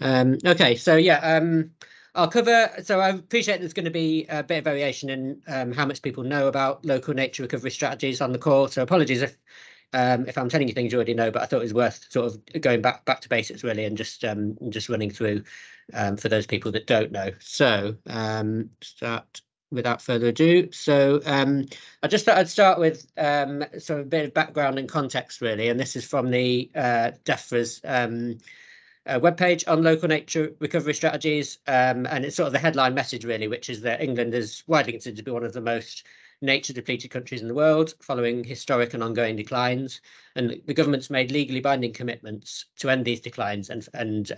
Okay, so yeah, I'll cover. So I appreciate there's going to be a bit of variation in how much people know about local nature recovery strategies on the call. So apologies if I'm telling you things you already know, but I thought it was worth sort of going back to basics really and just running through for those people that don't know. So start without further ado. So I just thought I'd start with sort of a bit of background and context really, and this is from the DEFRA's webpage on local nature recovery strategies, and it's sort of the headline message really, which is that England is widely considered to be one of the most nature depleted countries in the world, following historic and ongoing declines, and the government's made legally binding commitments to end these declines and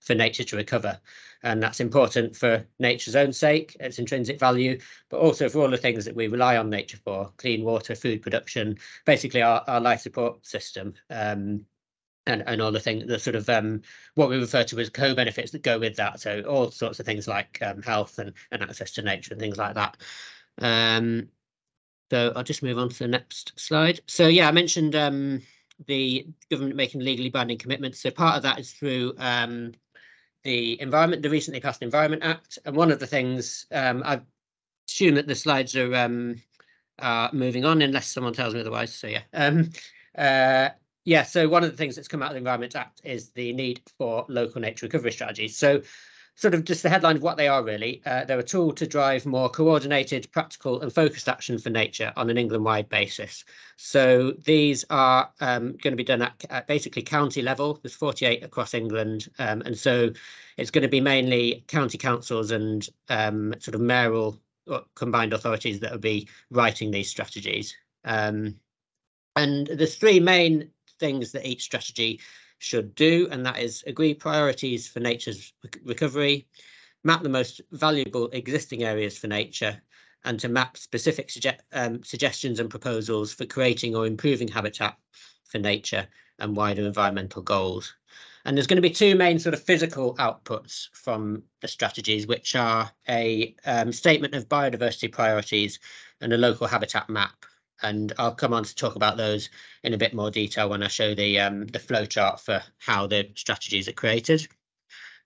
for nature to recover. And that's important for nature's own sake, its intrinsic value, but also for all the things that we rely on nature for: clean water, food production, basically our life support system. And all the things, the sort of what we refer to as co-benefits that go with that. So all sorts of things like health and access to nature and things like that. So I'll just move on to the next slide. So yeah, I mentioned the government making legally binding commitments. So part of that is through the recently passed Environment Act. And one of the things, I assume that the slides are moving on unless someone tells me otherwise. So yeah. Yeah, so one of the things that's come out of the Environment Act is the need for local nature recovery strategies. So sort of just the headline of what they are really. They're a tool to drive more coordinated, practical and focused action for nature on an England-wide basis. So these are going to be done at basically county level. There's 48 across England. And so it's going to be mainly county councils and sort of mayoral or combined authorities that will be writing these strategies. And there's three main things that each strategy should do, and that is agree priorities for nature's recovery, map the most valuable existing areas for nature, and to map specific suggestions and proposals for creating or improving habitat for nature and wider environmental goals. And there's going to be two main sort of physical outputs from the strategies, which are a statement of biodiversity priorities and a local habitat map. And I'll come on to talk about those in a bit more detail when I show the flow chart for how the strategies are created.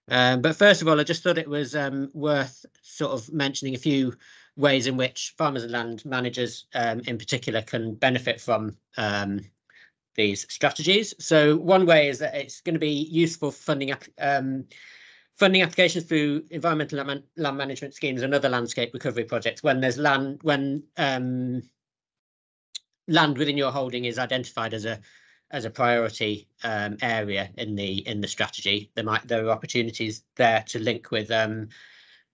But first of all, I just thought it was worth sort of mentioning a few ways in which farmers and land managers in particular can benefit from these strategies. So one way is that it's going to be useful for funding applications through environmental land management schemes and other landscape recovery projects when there's land within your holding is identified as a priority area in the strategy. There are opportunities there to link with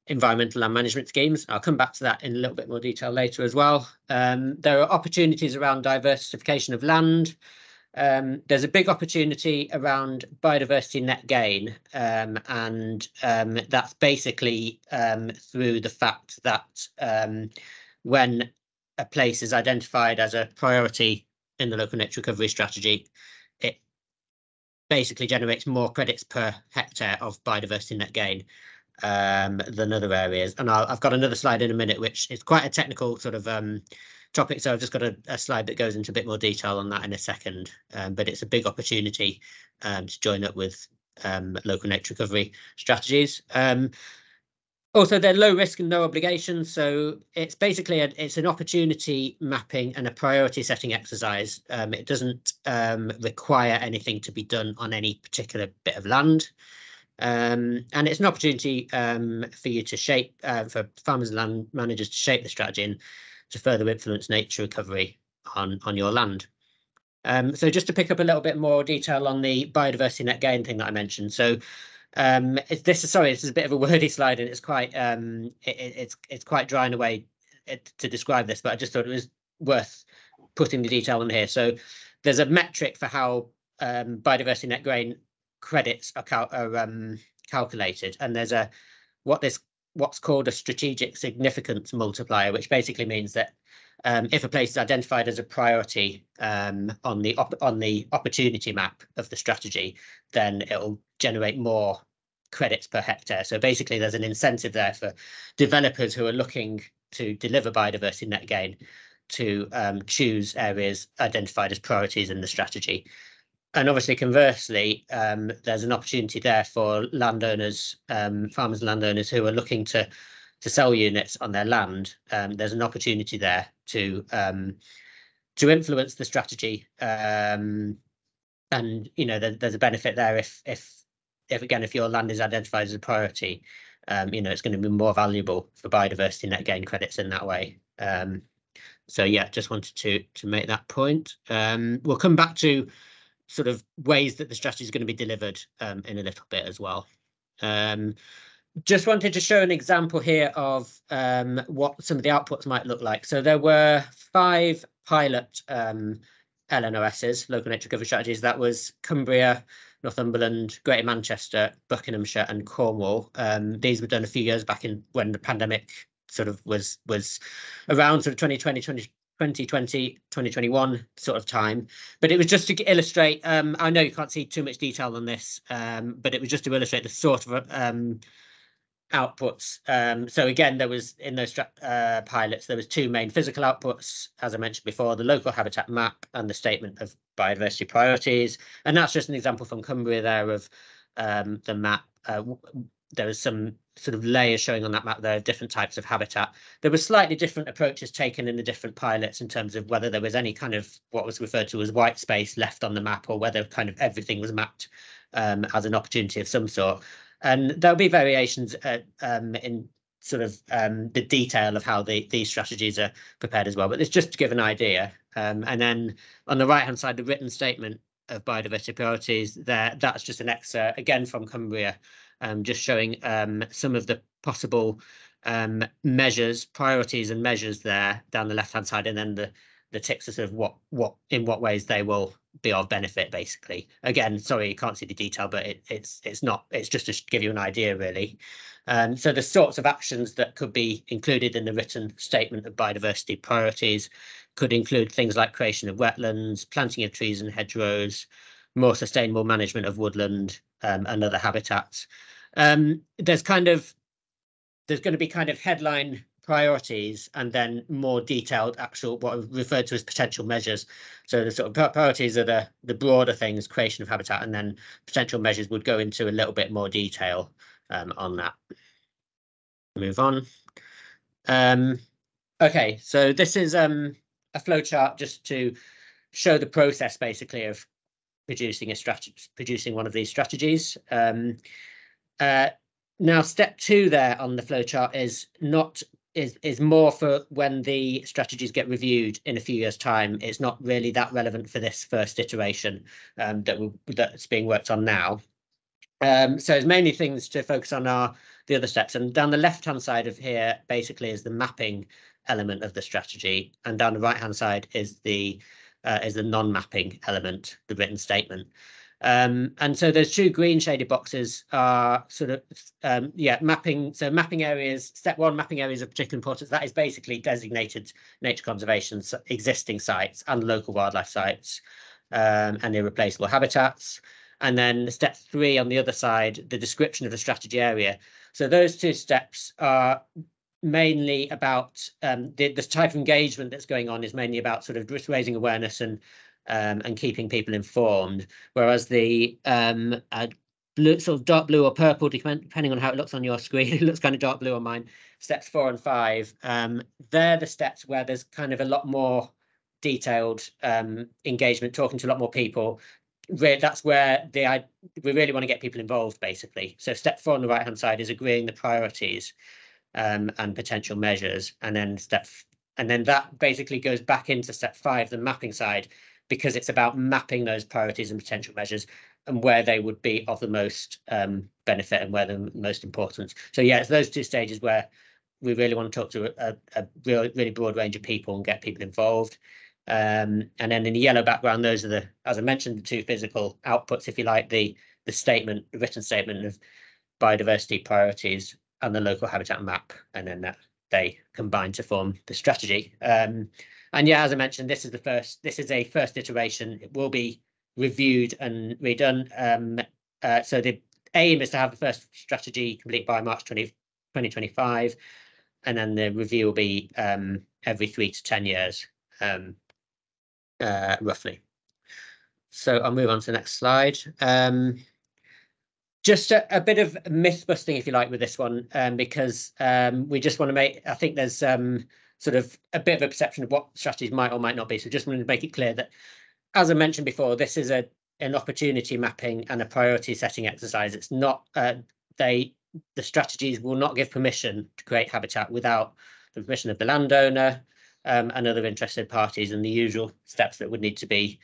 environmental land management schemes. I'll come back to that in a little bit more detail later as well. There are opportunities around diversification of land. There's a big opportunity around biodiversity net gain, and that's basically through the fact that when a place is identified as a priority in the local nature recovery strategy, it basically generates more credits per hectare of biodiversity net gain than other areas. And I've got another slide in a minute, which is quite a technical sort of topic. So I've just got a slide that goes into a bit more detail on that in a second. But it's a big opportunity to join up with local nature recovery strategies. Also, they're low risk and no obligation. So it's basically it's an opportunity mapping and a priority setting exercise. It doesn't require anything to be done on any particular bit of land. And it's an opportunity for you to shape, for farmers and land managers to shape the strategy and to further influence nature recovery on your land. So just to pick up a little bit more detail on the biodiversity net gain thing that I mentioned. So this is a bit of a wordy slide, and it's quite it's quite dry in a way to describe this, but I just thought it was worth putting the detail in here. So there's a metric for how biodiversity net gain credits are calculated, and there's what's called a strategic significance multiplier, which basically means that if a place is identified as a priority on the opportunity map of the strategy, then it'll generate more credits per hectare. So basically, there's an incentive there for developers who are looking to deliver biodiversity net gain to choose areas identified as priorities in the strategy. And obviously, conversely, there's an opportunity there for landowners, farmers and landowners who are looking to sell units on their land. There's an opportunity there to influence the strategy. And there's a benefit there if again, if your land is identified as a priority, it's going to be more valuable for biodiversity net gain credits in that way. So yeah, just wanted to make that point. We'll come back to sort of ways that the strategy is going to be delivered in a little bit as well. Just wanted to show an example here of what some of the outputs might look like. So there were 5 pilot LNOSs, local nature recovery strategies. That was Cumbria, Northumberland, Greater Manchester, Buckinghamshire, and Cornwall. These were done a few years back in when the pandemic sort of was around, sort of 2021 sort of time. But it was just to illustrate, I know you can't see too much detail on this, but it was just to illustrate the sort of outputs. So again, there was in those pilots, there was 2 main physical outputs, as I mentioned before, the local habitat map and the statement of biodiversity priorities. And that's just an example from Cumbria there of the map. There was some sort of layers showing on that map there of different types of habitat. There were slightly different approaches taken in the different pilots in terms of whether there was any kind of what was referred to as white space left on the map, or whether kind of everything was mapped as an opportunity of some sort. And there'll be variations in sort of the detail of how these strategies are prepared as well. But it's just to give an idea. And then on the right-hand side, the written statement of biodiversity priorities there, that's just an excerpt, again, from Cumbria, just showing some of the possible measures, priorities and measures there down the left-hand side, and then the ticks are sort of in what ways they will be of benefit, basically. Again, sorry, you can't see the detail, but it's just to give you an idea, really. So the sorts of actions that could be included in the written statement of biodiversity priorities could include things like creation of wetlands, planting of trees and hedgerows, more sustainable management of woodland and other habitats. There's going to be kind of headline priorities and then more detailed actual what are referred to as potential measures. So the sort of priorities are the broader things, creation of habitat, and then potential measures would go into a little bit more detail on that. Move on. Okay, so this is a flowchart just to show the process basically of producing one of these strategies. Now, step 2 there on the flowchart is more for when the strategies get reviewed in a few years' time. It's not really that relevant for this first iteration that's being worked on now. So it's mainly things to focus on are the other steps. And down the left-hand side of here, basically, is the mapping element of the strategy, and down the right-hand side is the non-mapping element, the written statement. And so those 2 green shaded boxes are sort of mapping. So mapping areas, step 1, mapping areas of particular importance. That is basically designated nature conservation existing sites and local wildlife sites and irreplaceable habitats. And then step 3 on the other side, the description of the strategy area. So those 2 steps are mainly about the type of engagement that's going on is mainly about sort of just raising awareness and keeping people informed, whereas the blue, sort of dark blue or purple, depending on how it looks on your screen, it looks kind of dark blue on mine, steps 4 and 5, they're the steps where there's kind of a lot more detailed engagement, talking to a lot more people. That's where we really want to get people involved, basically. So step 4 on the right hand side is agreeing the priorities and potential measures, and then that basically goes back into step 5, the mapping side, because it's about mapping those priorities and potential measures and where they would be of the most benefit and where they're most important. So yeah, it's those 2 stages where we really want to talk to a really broad range of people and get people involved. And then in the yellow background, those are as I mentioned, the 2 physical outputs, if you like, the written statement of biodiversity priorities and the local habitat map, and then they combine to form the strategy. And yeah, as I mentioned, this is a first iteration. It will be reviewed and redone. So the aim is to have the first strategy complete by March 2025, and then the review will be every 3 to 10 years, roughly. So I'll move on to the next slide. Just a bit of myth busting, if you like, with this one, because we just want to make, I think there's sort of a bit of a perception of what strategies might or might not be. So just wanted to make it clear that, as I mentioned before, this is an opportunity mapping and a priority setting exercise. It's not, the strategies will not give permission to create habitat without the permission of the landowner and other interested parties, and the usual steps that would need to be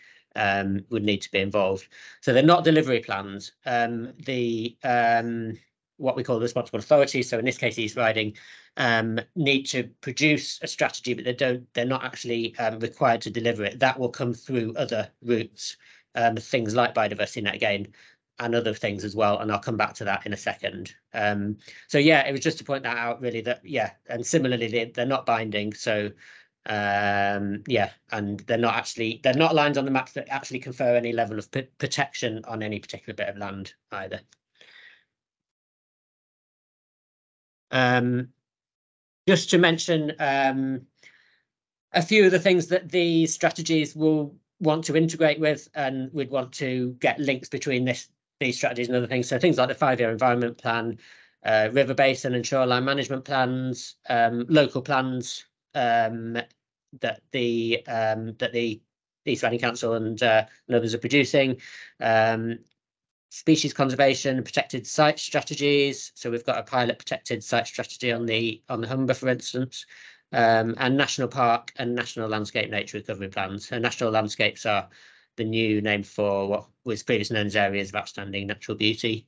involved. So they're not delivery plans. What we call the responsible authority, so in this case East Riding, need to produce a strategy, but they're not actually required to deliver it. That will come through other routes, things like biodiversity net gain and other things as well, and I'll come back to that in a second. So yeah, it was just to point that out, really, that yeah, and similarly they're not binding. So yeah, and they're not lines on the map that actually confer any level of protection on any particular bit of land either. Just to mention a few of the things that these strategies will want to integrate with, and we'd want to get links between these strategies and other things. So things like the 5-year environment plan, river basin and shoreline management plans, local plans that the East Riding Council and others are producing, species conservation, protected site strategies. So we've got a pilot protected site strategy on the Humber, for instance, and national park and national landscape nature recovery plans. So national landscapes are the new name for what was previously known as areas of outstanding natural beauty.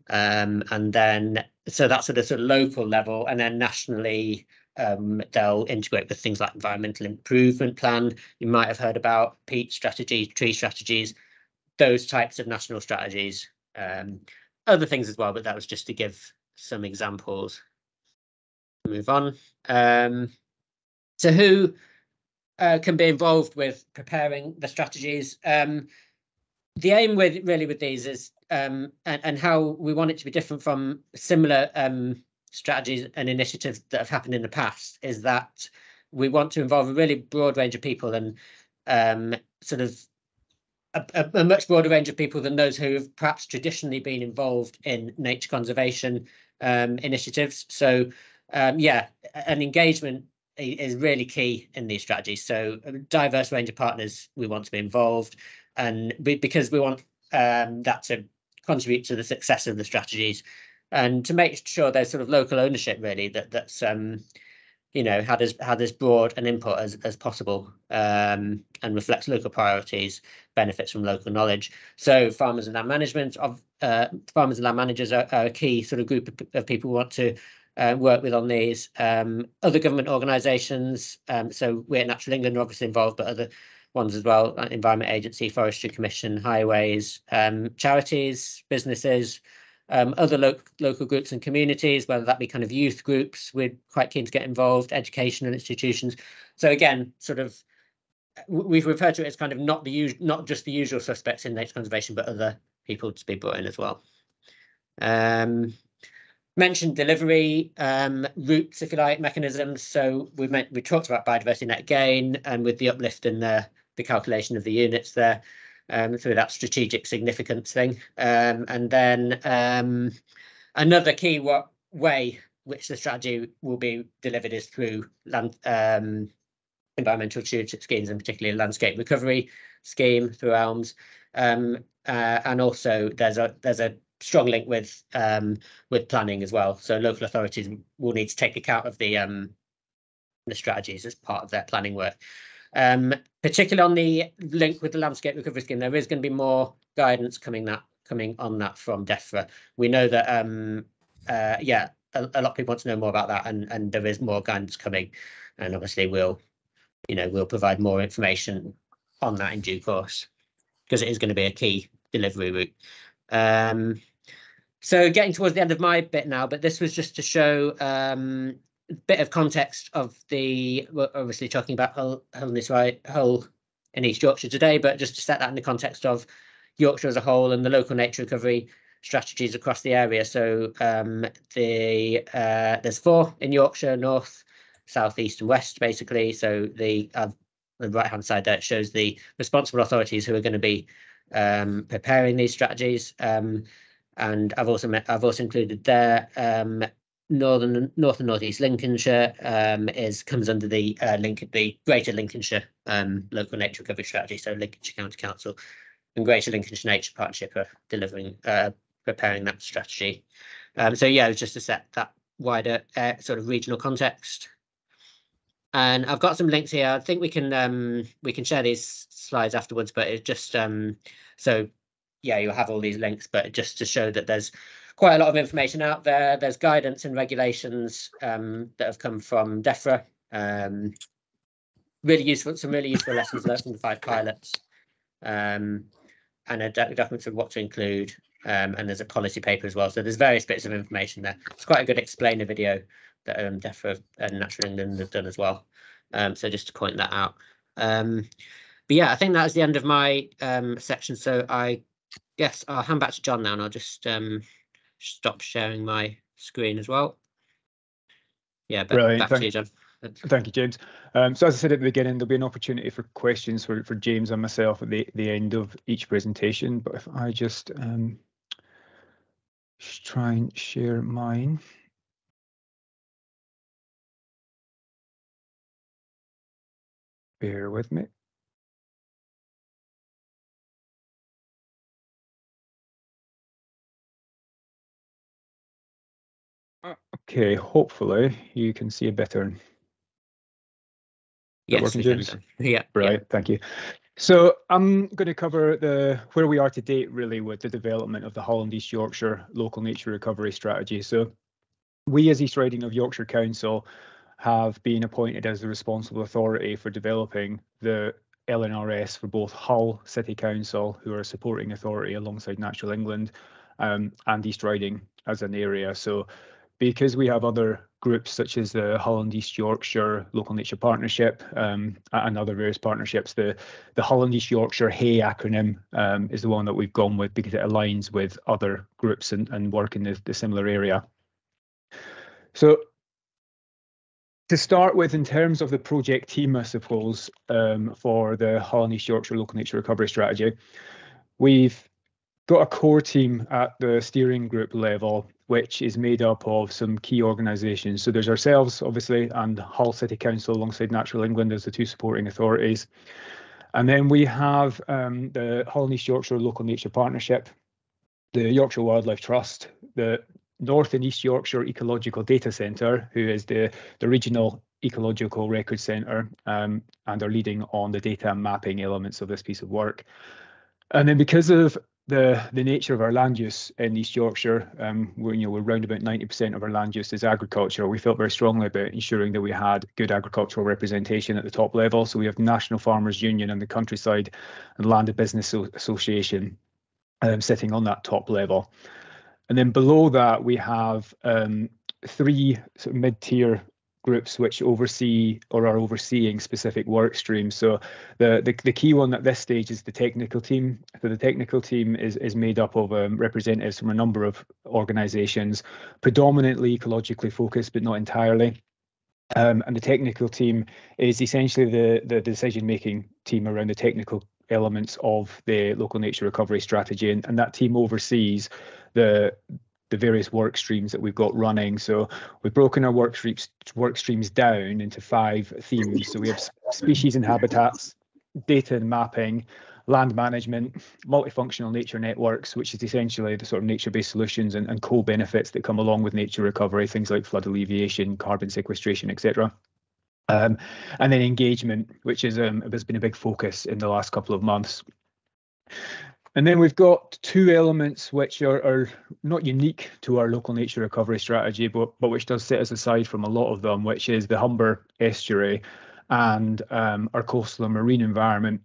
And then, so that's at a sort of local level, and then nationally, they'll integrate with things like environmental improvement plan. You might have heard about peat strategies, tree strategies, those types of national strategies, other things as well, but that was just to give some examples. Move on. So who can be involved with preparing the strategies? The aim with these is, and how we want it to be different from similar strategies and initiatives that have happened in the past, is that we want to involve a really broad range of people, and sort of a much broader range of people than those who have perhaps traditionally been involved in nature conservation initiatives. So yeah, an engagement is really key in these strategies. So a diverse range of partners we want to be involved, and because we want that to contribute to the success of the strategies, and to make sure there's sort of local ownership, really, that's you know, had as broad an input as possible, and reflects local priorities, benefits from local knowledge. So farmers and land management farmers and land managers are a key sort of group of people who want to work with on these. Other government organisations, so we're at Natural England are obviously involved, but other ones as well, like Environment Agency, Forestry Commission, highways, charities, businesses, other local groups and communities, whether that be kind of youth groups, we're quite keen to get involved, educational institutions. So again, sort of, we've referred to it as kind of not just the usual suspects in nature conservation, but other people to be brought in as well. Mentioned delivery routes, if you like, mechanisms. So we talked about biodiversity net gain, and with the uplift in the calculation of the units there, through that strategic significance thing. And then another key way which the strategy will be delivered is through environmental stewardship schemes, and particularly a landscape recovery scheme through ELMS. And also there's a strong link with planning as well. So local authorities will need to take account of the strategies as part of their planning work. Particularly on the link with the landscape recovery scheme, there is going to be more guidance coming on that from DEFRA. We know that yeah, a lot of people want to know more about that, and there is more guidance coming, and obviously we'll provide more information on that in due course, because it is going to be a key delivery route. So getting towards the end of my bit now, but this was just to show a bit of context of we're obviously talking about Hull in East Yorkshire today, but just to set that in the context of Yorkshire as a whole and the local nature recovery strategies across the area. So there's 4 in Yorkshire: north, south, east and west, basically. So the right hand side there shows the responsible authorities who are going to be preparing these strategies. And I've also included there North and Northeast Lincolnshire comes under the the Greater Lincolnshire Local Nature Recovery Strategy. So Lincolnshire County Council and Greater Lincolnshire Nature Partnership are preparing that strategy. So yeah, just to set that wider sort of regional context. And I've got some links here. I think we can share these slides afterwards, but it just so yeah, you'll have all these links, but just to show that there's quite a lot of information out there. There's guidance and regulations that have come from DEFRA. Really useful, some really useful lessons learned from the 5 pilots, and a document of what to include. And there's a policy paper as well. So there's various bits of information there. It's quite a good explainer video that DEFRA and Natural England have done as well. So just to point that out. But yeah, I think that was the end of my section. So I guess I'll hand back to John now, and I'll just stop sharing my screen as well. Yeah, back to you, John. Thank you, James. So as I said at the beginning, there'll be an opportunity for questions for James and myself at the end of each presentation. But if I just try and share mine. Bear with me. Okay, hopefully you can see it better. Yes, working, James? Yeah. Right, yeah. Thank you. So I'm going to cover where we are to date, really, with the development of the Hull and East Yorkshire Local Nature Recovery Strategy. So we, as East Riding of Yorkshire Council, have been appointed as the responsible authority for developing the LNRS for both Hull City Council, who are a supporting authority alongside Natural England, and East Riding as an area. So because we have other groups such as the Hull and East Yorkshire Local Nature Partnership and other various partnerships, the Hull and East Yorkshire HAY acronym is the one that we've gone with because it aligns with other groups and work in the similar area. So to start with, in terms of the project team, I suppose, for the Hull and East Yorkshire Local Nature Recovery Strategy, we've got a core team at the steering group level, which is made up of some key organisations. So there's ourselves, obviously, and Hull City Council alongside Natural England as the 2 supporting authorities. And then we have the Hull and East Yorkshire Local Nature Partnership, the Yorkshire Wildlife Trust, the North and East Yorkshire Ecological Data Centre, who is the regional ecological record centre, and are leading on the data and mapping elements of this piece of work. And then because of the nature of our land use in East Yorkshire, we're around about 90% of our land use is agriculture. We felt very strongly about ensuring that we had good agricultural representation at the top level. So we have National Farmers Union and the Countryside and Land and Business Association sitting on that top level. And then below that, we have 3 sort of mid-tier groups which oversee or are overseeing specific work streams. So the key one at this stage is the technical team. So the technical team is made up of representatives from a number of organisations, predominantly ecologically focused, but not entirely. And the technical team is essentially the decision-making team around the technical elements of the local nature recovery strategy, and that team oversees the various work streams that we've got running. So we've broken our work streams down into 5 themes. So we have species and habitats, data and mapping, land management, multifunctional nature networks, which is essentially the sort of nature-based solutions and co-benefits that come along with nature recovery, things like flood alleviation, carbon sequestration, etc. And then engagement, which has been a big focus in the last couple of months. And then we've got 2 elements which are not unique to our local nature recovery strategy, but which does set us aside from a lot of them, which is the Humber estuary and our coastal and marine environment.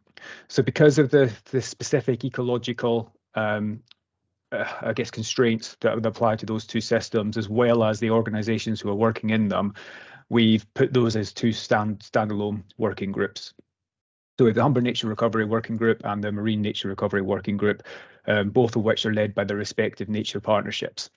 So because of the specific ecological I guess constraints that would apply to those 2 systems, as well as the organisations who are working in them, we've put those as 2 standalone working groups. So we have the Humber Nature Recovery Working Group and the Marine Nature Recovery Working Group, both of which are led by the respective nature partnerships.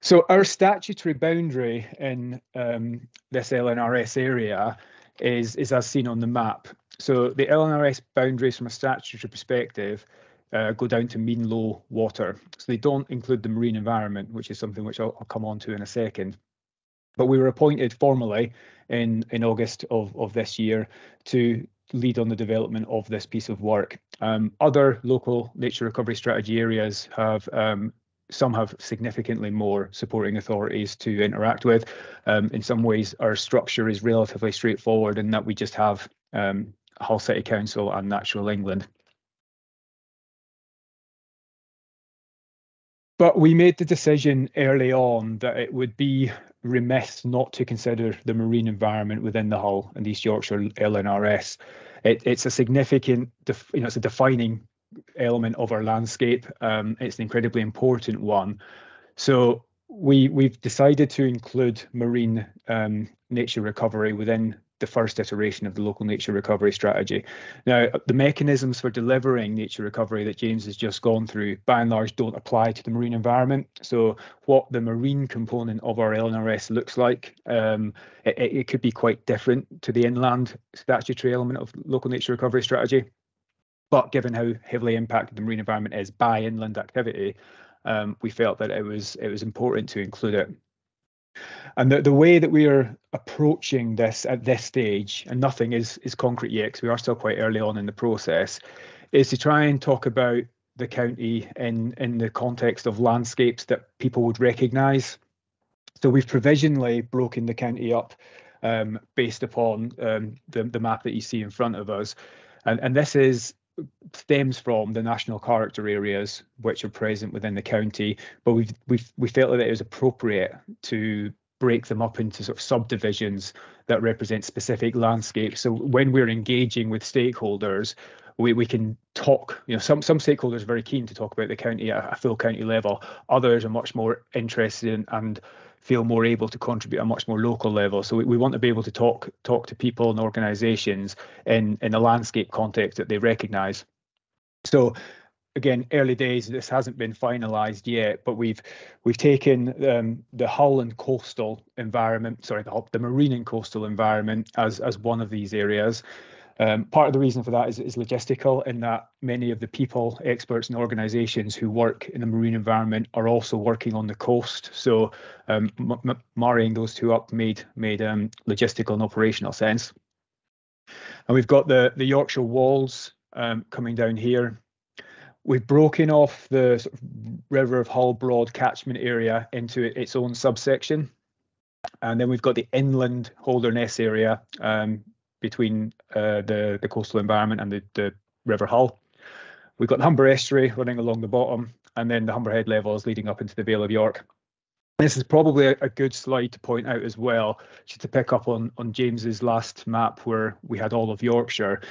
So our statutory boundary in this LNRS area is as seen on the map. So the LNRS boundaries from a statutory perspective go down to mean low water. So they don't include the marine environment, which is something which I'll come on to in a second. But we were appointed formally in August of this year to lead on the development of this piece of work. Other local nature recovery strategy areas have some have significantly more supporting authorities to interact with. In some ways, our structure is relatively straightforward in that we just have Hull City Council and Natural England. But we made the decision early on that it would be remiss not to consider the marine environment within the Hull and East Yorkshire LNRS. It's a significant, it's a defining element of our landscape. It's an incredibly important one. So we've decided to include marine nature recovery within the first iteration of the local nature recovery strategy. Now, the mechanisms for delivering nature recovery that James has just gone through, by and large, don't apply to the marine environment. So what the marine component of our LNRS looks like, it could be quite different to the inland statutory element of local nature recovery strategy. But given how heavily impacted the marine environment is by inland activity, we felt that it was important to include it. And the way that we are approaching this at this stage, and nothing is concrete yet because we are still quite early on in the process, is to try and talk about the county in the context of landscapes that people would recognise. So we've provisionally broken the county up based upon the map that you see in front of us, and this stems from the national character areas which are present within the county, but we felt that it was appropriate to break them up into sort of subdivisions that represent specific landscapes. So when we're engaging with stakeholders, we can talk, some stakeholders are very keen to talk about the county at a full county level. Others are much more interested in and feel more able to contribute at a much more local level. So we want to be able to talk to people and organisations in a landscape context that they recognise. So again, early days, this hasn't been finalised yet, but we've taken the Hull and coastal environment, the marine and coastal environment as one of these areas. Part of the reason for that is logistical, in that many of the people, experts and organisations who work in the marine environment are also working on the coast. So marrying those two up made logistical and operational sense. And we've got the Yorkshire Walls coming down here. We've broken off the sort of River of Hull Broad catchment area into its own subsection. And then we've got the inland Holderness area between the coastal environment and the River Hull. We've got the Humber Estuary running along the bottom, and then the Humber Head levels leading up into the Vale of York. This is probably a good slide to point out as well, just to pick up on James's last map where we had all of Yorkshire,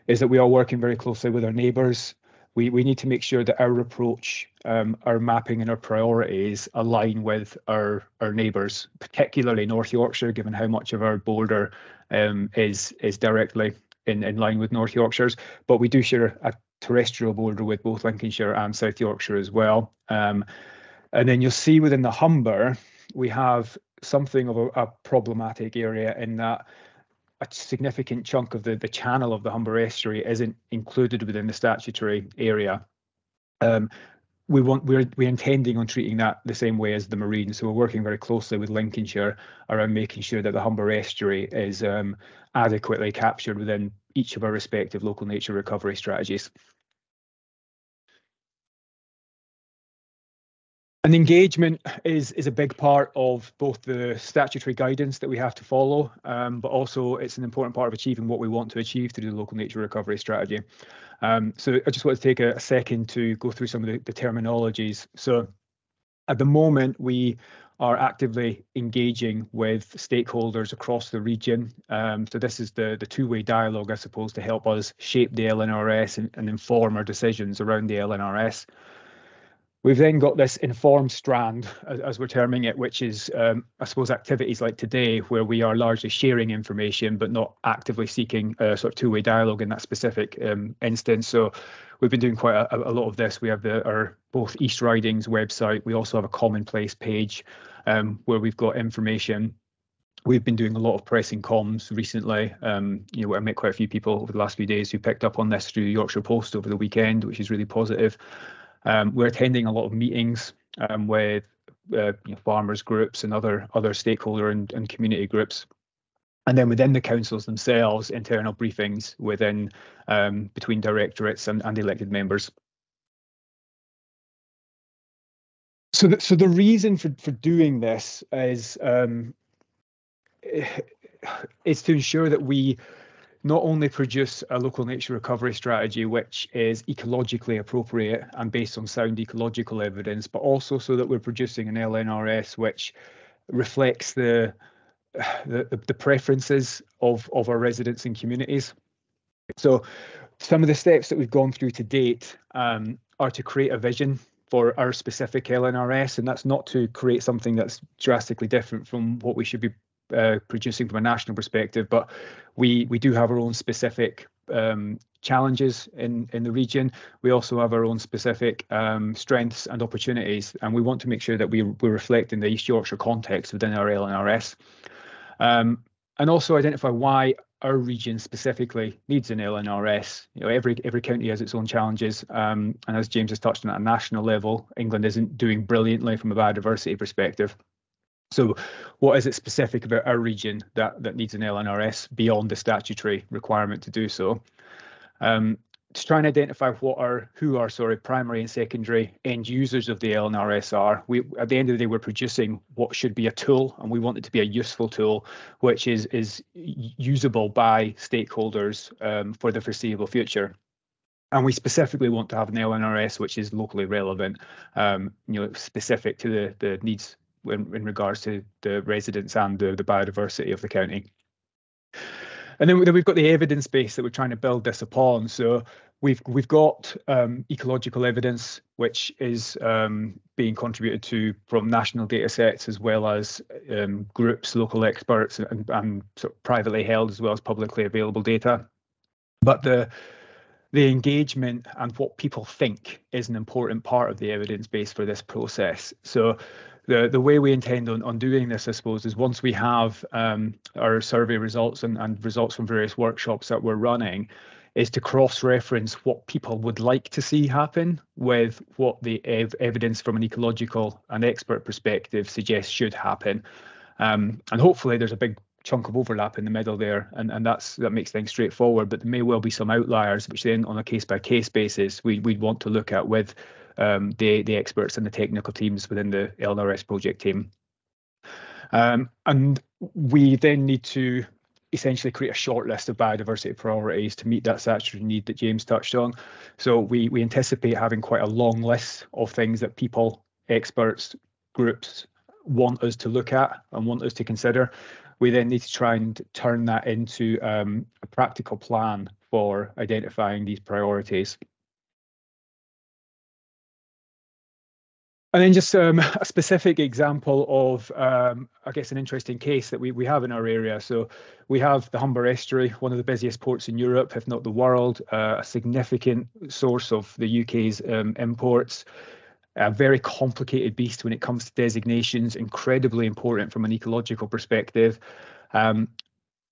is that we are working very closely with our neighbours. We need to make sure that our approach, our mapping and our priorities align with our neighbours, particularly North Yorkshire, given how much of our border is directly in line with North Yorkshire's. But we do share a terrestrial border with both Lincolnshire and South Yorkshire as well. And then you'll see within the Humber, we have something of a problematic area in that a significant chunk of the channel of the Humber Estuary isn't included within the statutory area. We're intending on treating that the same way as the marine, so we're working very closely with Lincolnshire around making sure that the Humber Estuary is adequately captured within each of our respective local nature recovery strategies. And engagement is a big part of both the statutory guidance that we have to follow, but also it's an important part of achieving what we want to achieve through the local nature recovery strategy. So I just want to take a second to go through some of the terminologies. So at the moment, we are actively engaging with stakeholders across the region. So this is the two-way dialogue, I suppose, to help us shape the LNRS and inform our decisions around the LNRS. We've then got this informed strand, as we're terming it, which is, I suppose, activities like today, where we are largely sharing information, but not actively seeking a sort of two-way dialogue in that specific instance. So we've been doing quite a lot of this. We have our both East Riding's website. We also have a commonplace page where we've got information We've been doing a lot of pressing comms recently. I met quite a few people over the last few days who picked up on this through Yorkshire Post over the weekend, which is really positive. We're attending a lot of meetings with farmers groups and other stakeholder and community groups. And then within the councils themselves, internal briefings within between directorates and elected members. So the reason for doing this is to ensure that we not only produce a local nature recovery strategy which is ecologically appropriate and based on sound ecological evidence, but also so that we're producing an LNRS which reflects the preferences of our residents and communities. So some of the steps that we've gone through to date are to create a vision for our specific LNRS, and that's not to create something that's drastically different from what we should be producing from a national perspective, but we do have our own specific challenges in the region. We also have our own specific strengths and opportunities, and we want to make sure that we're reflecting the East Yorkshire context within our LNRS. And also identify why our region specifically needs an LNRS. Every county has its own challenges, and as James has touched on at a national level, England isn't doing brilliantly from a biodiversity perspective. So what is it specific about our region that needs an LNRS beyond the statutory requirement to do so? To try and identify who our primary and secondary end users of the LNRS are. At the end of the day, we're producing what should be a tool, and we want it to be a useful tool, which is usable by stakeholders for the foreseeable future. And we specifically want to have an LNRS which is locally relevant, specific to the needs in regards to the residents and the biodiversity of the county. And then we've got the evidence base that we're trying to build this upon. So we've got ecological evidence, which is being contributed to from national data sets, as well as groups, local experts, and sort of privately held as well as publicly available data. But the engagement and what people think is an important part of the evidence base for this process. So the way we intend on doing this, I suppose, is once we have our survey results and results from various workshops that we're running, is to cross-reference what people would like to see happen with what the evidence from an ecological and expert perspective suggests should happen. And hopefully there's a big chunk of overlap in the middle there, and that makes things straightforward, but there may well be some outliers, which then on a case-by-case basis, we'd want to look at with the experts and the technical teams within the LNRS project team. And we then need to essentially create a short list of biodiversity priorities to meet that statutory need that James touched on. So we anticipate having quite a long list of things that people, experts, groups want us to look at and want us to consider. We then need to try and turn that into a practical plan for identifying these priorities. And then just a specific example of, I guess, an interesting case that we have in our area. So we have the Humber Estuary, one of the busiest ports in Europe, if not the world, a significant source of the UK's imports, a very complicated beast when it comes to designations, incredibly important from an ecological perspective.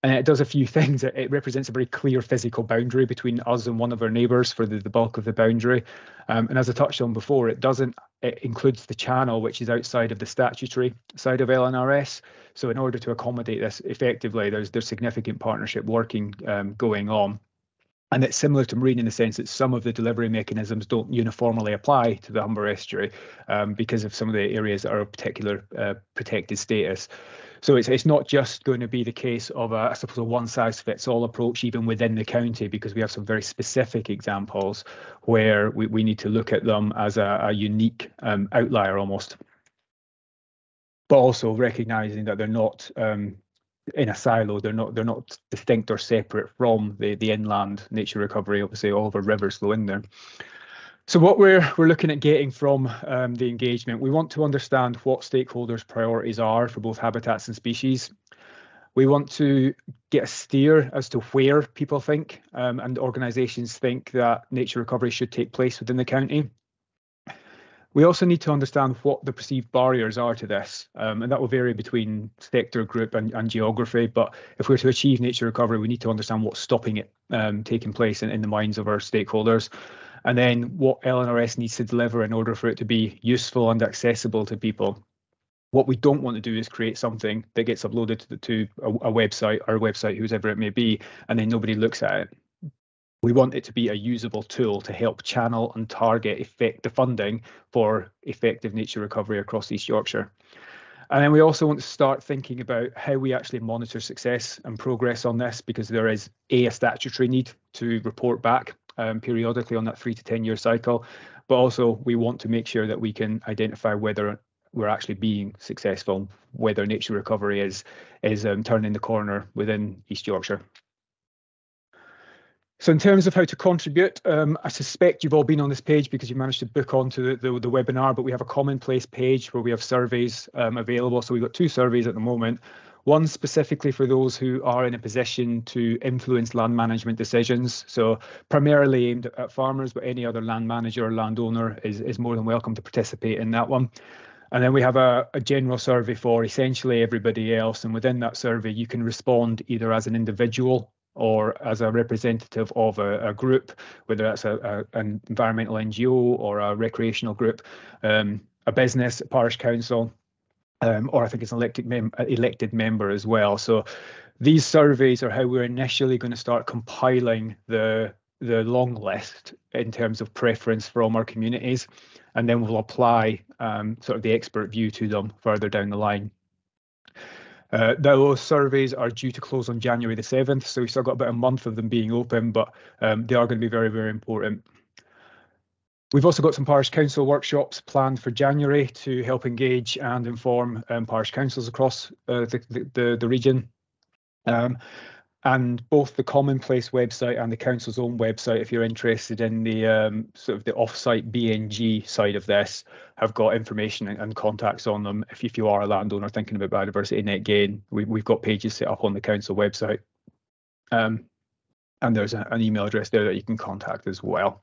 And it does a few things. It represents a very clear physical boundary between us and one of our neighbours for the bulk of the boundary. And as I touched on before, it includes the channel, which is outside of the statutory side of LNRS. So in order to accommodate this effectively, there's significant partnership working going on. And it's similar to marine in the sense that some of the delivery mechanisms don't uniformly apply to the Humber Estuary because of some of the areas that are of particular protected status. So it's not just going to be the case of I suppose a one-size-fits-all approach even within the county, because we have some very specific examples where we need to look at them as a unique outlier almost, but also recognising that they're not in a silo. They're not distinct or separate from the inland nature recovery. Obviously, all of our rivers flow in there. So what we're looking at getting from the engagement, we want to understand what stakeholders' priorities are for both habitats and species. We want to get a steer as to where people think and organisations think that nature recovery should take place within the county. We also need to understand what the perceived barriers are to this, and that will vary between sector, group and geography. But if we're to achieve nature recovery, we need to understand what's stopping it taking place in the minds of our stakeholders. And then what LNRS needs to deliver in order for it to be useful and accessible to people. What we don't want to do is create something that gets uploaded to a website, our website, whoever it may be, and then nobody looks at it. We want it to be a usable tool to help channel and target the funding for effective nature recovery across East Yorkshire. And then we also want to start thinking about how we actually monitor success and progress on this, because there is a statutory need to report back periodically on that 3 to 10 year cycle. But also we want to make sure that we can identify whether we're actually being successful, whether nature recovery is turning the corner within East Yorkshire. So in terms of how to contribute, I suspect you've all been on this page because you managed to book onto the webinar, but we have a commonplace page where we have surveys available. So we've got 2 surveys at the moment. One specifically for those who are in a position to influence land management decisions. So primarily aimed at farmers, but any other land manager or landowner is more than welcome to participate in that one. And then we have a general survey for essentially everybody else. And within that survey, you can respond either as an individual or as a representative of a group, whether that's an environmental NGO or a recreational group, a business, a parish council, or I think it's an elected member as well. So these surveys are how we're initially going to start compiling the long list in terms of preference from our communities, and then we'll apply sort of the expert view to them further down the line. Those surveys are due to close on January the 7th, so we've still got about a month of them being open, but they are going to be very, very important. We've also got some parish council workshops planned for January to help engage and inform parish councils across the region. And both the Commonplace website and the council's own website, if you're interested in the sort of the off-site BNG side of this, have got information and contacts on them. If you are a landowner thinking about biodiversity net gain, we've got pages set up on the council website. And there's an email address there that you can contact as well.